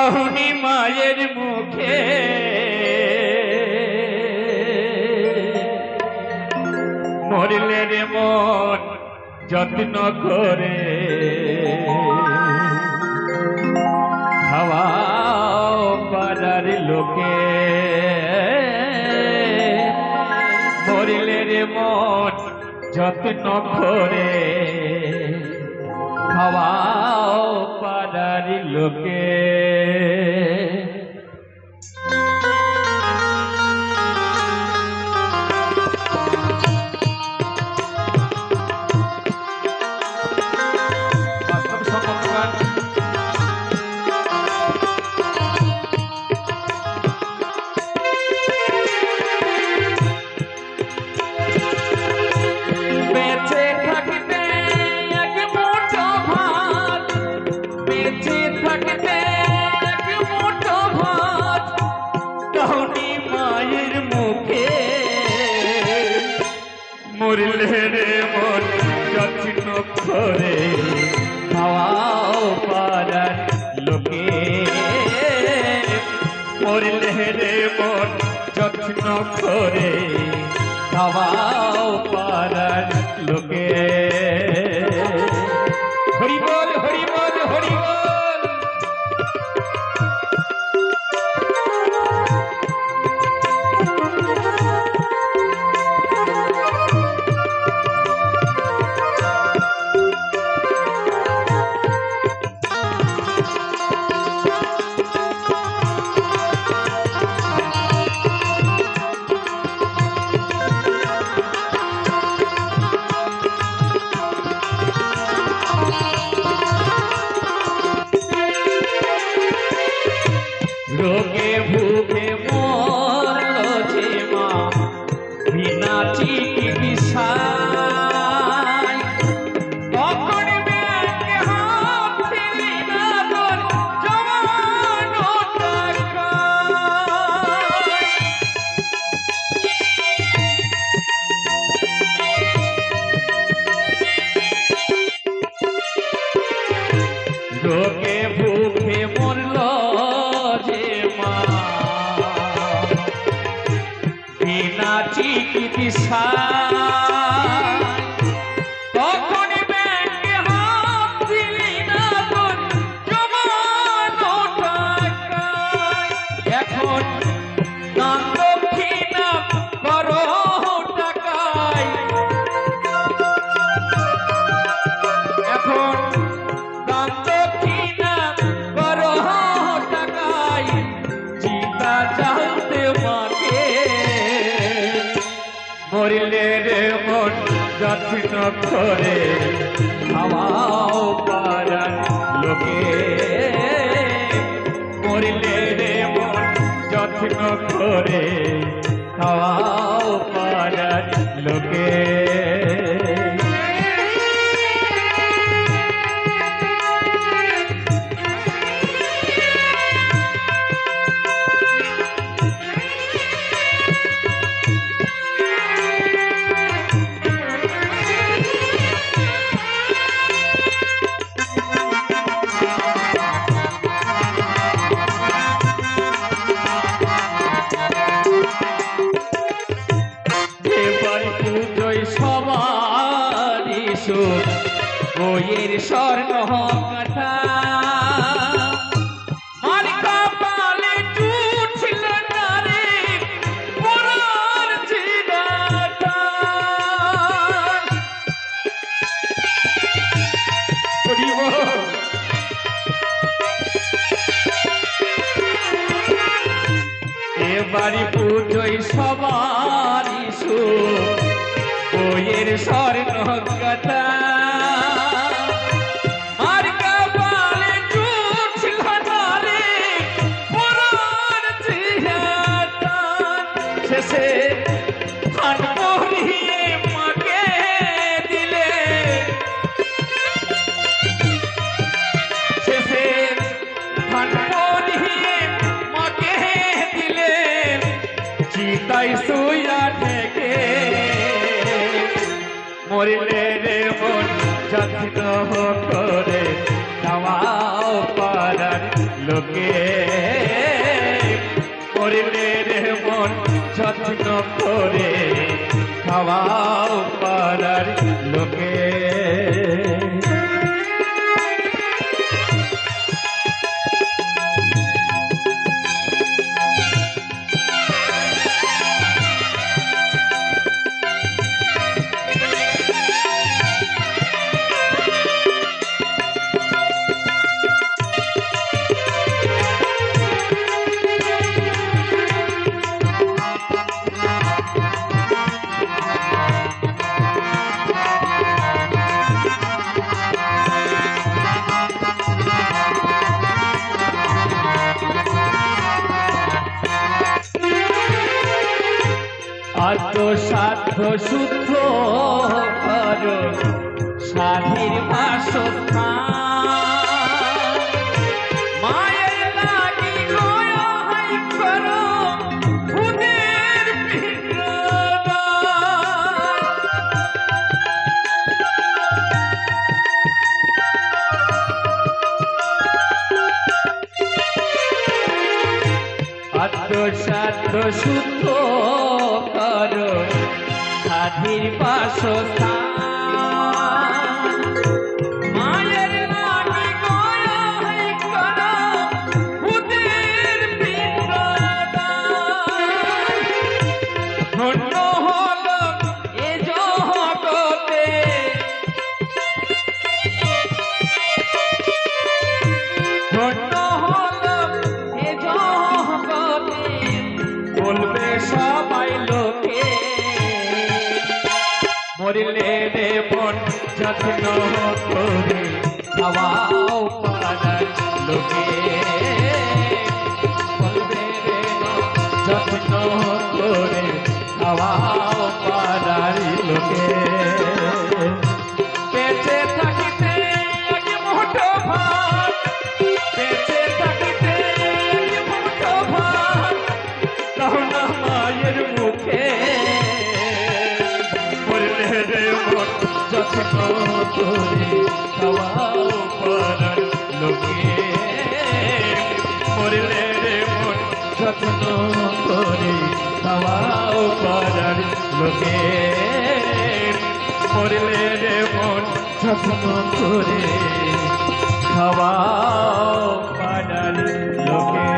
কাহুনি মায়ের মুখে মরিলে রে মন যত্ন করে খাওয়াও পাড়ার লোকে মরিলে রে মন যত্ন করে খাওয়াও পাড়ার লোকে মরিলে রে মন যত্ন করে খাওয়াও পাড়ার লোকে মরিলে রে মন যত্ন করে খাওয়াও পাড়ার লোকে হরি বল হরি বল হরি বল रोगे भूखे मोर जे माँ बिना चिकित्सा रोगे भूखे मोरल बिना चिकित्सा তখন ব্যাংকে হাত দিলি না তোর জমানো টাকায় এখন দান দক্ষিণা করো টাকায় এখন দান দক্ষিণা করো টাকায় চিতা জানতে মাকে মরিলে রে মন যত্ন করে খাওয়াও পাড়ার লোকে মরিলে রে মন যত্ন করে খাওয়াও পাড়ার লোকে বইয়ের স্বর্ণ কথা আর কপালে জুটছিল না রে পরার জিনাটা এবারে পুজোয় সবারই সুখ বইয়ের স্বর্ণ কথা শেষে ফান পরিয়ে মাকে দিলে শেষে ফান পরিয়ে মাকে দিলে চিতাই শুয়া থেকে মরিলে রে মন যত্ন করে খাওয়াও পাড়ার লোকে খাওয়াও পাড়ার লোকে। আত্ম সাধ্য শুদ্ধ কর সাধীর বাসস্থান, মায়ের লাগি গয় করো খুদের পিণ্ডদান। আত্ম সাধ্য শুদ্ধ কর সাধীর বাসস্থান, মায়ের লাগি গয় করো খুদের পিণ্ডদান। ধন্য হল এ জগতে ধন্য হল এ জগতে বলবে সবাই লোকে, মরিলে রে মন যত্ন করে খাওয়াও পাড়ার লোকে। বলবে রে মন যত্ন করে খাওয়াও পাড়ার লোকে। বেঁচে থাকিতে এক মুঠো ভাত, বেঁচে থাকিতে এক মুঠো ভাত দাও না মায়ের মুখে। মরলে রে মন যত্ন করে খাওয়াও পাড়ার লোকে। মরলে রে মন যত্ন করে খাওয়াও পাড়ার লোকে। মরলে রে মন যত্ন করে খাওয়াও পাড়ার লোকে।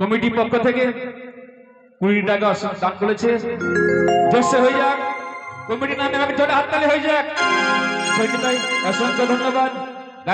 কমিটির পক্ষ থেকে 20 টাকা দান করেছে। জোরসে হয়ে যাক, কমিটির নামে আমাকে জোরে হাততালি হয়ে যাক। অসংখ্য ধন্যবাদ।